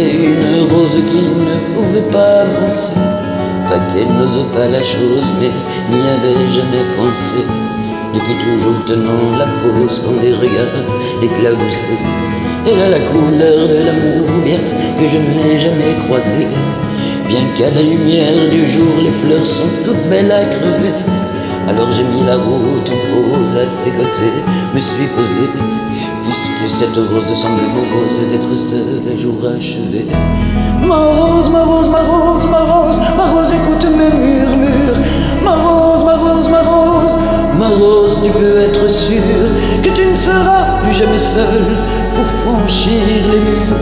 avait une rose qui ne pouvait pas avancer. Pas qu'elle n'ose pas la chose, mais n'y avait jamais pensé. Depuis toujours tenant la pose quand des regards éclaboussaient. Elle a la couleur de l'amour, bien que je ne l'ai jamais croisée. Bien qu'à la lumière du jour, les fleurs sont toutes belles à crever. Alors j'ai mis la route en pause à ses côtés, me suis posé, puisque cette rose semble morose d'être seule un jour achevé. Ma rose, ma rose, ma rose, ma rose, ma rose, écoute mes murmures. Ma rose, ma rose, ma rose, ma rose, tu peux être sûre que tu ne seras plus jamais seule pour franchir les murs.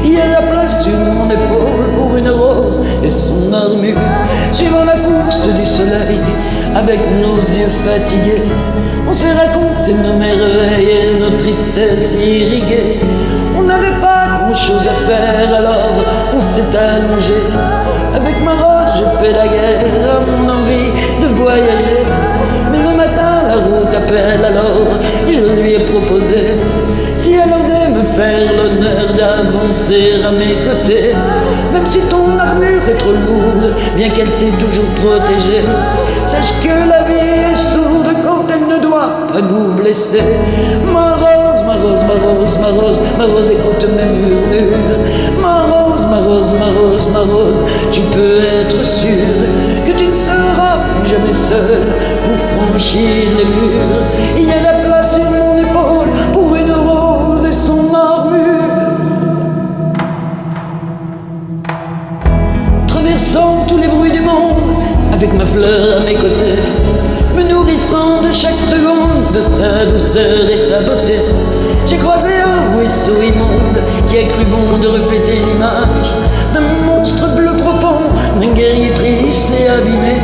Il y a la place sur mon épaule pour une rose et son armure. Suivant la course du soleil, avec nos yeux fatigués, on s'est raconté nos merveilles et nos tristesses irriguées. On n'avait pas grand-chose à faire, alors on s'est allongé. Avec ma rose, j'ai fait la guerre à mon envie de voyager. Mais un matin, la route appelle, alors je lui ai proposé si elle osait me faire l'honneur d'avancer à mes côtés. Même si ton armure est trop lourde, bien qu'elle t'ait toujours protégée, sache que la vie est sourde quand elle ne doit pas nous blesser. Ma rose, ma rose, ma rose, ma rose, ma rose, écoute mes murmures. Ma rose, ma rose, ma rose, ma rose, tu peux être sûre que tu ne seras plus jamais seule pour franchir les murs. Il y a la place sur mon épaule pour une rose et son armure. Traversant tous les bruits du monde, avec ma fleur à mes côtés, me nourrissant de chaque seconde de sa douceur et sa beauté, j'ai croisé un ruisseau immonde qui a cru bon de refléter l'image d'un monstre bleu profond, d'un guerrier triste et abîmé.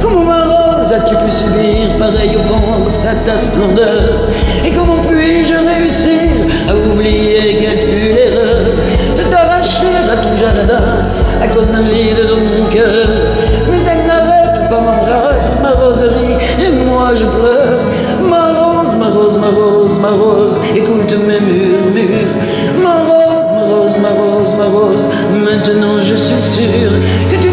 Comment ma rose as-tu pu subir pareille offense à ta splendeur? Et comment puis-je réussir à oublier quelle fut l'erreur de t'arracher à ton jardin à cause d'un vide dans mon cœur? Mais elle n'arrête pas, m'embrasse, ma roserie, et moi je pleure. Ma rose, ma rose, ma rose, ma rose, écoute mes murmures. Ma rose, ma rose, ma rose, ma rose, maintenant je suis sûr que tu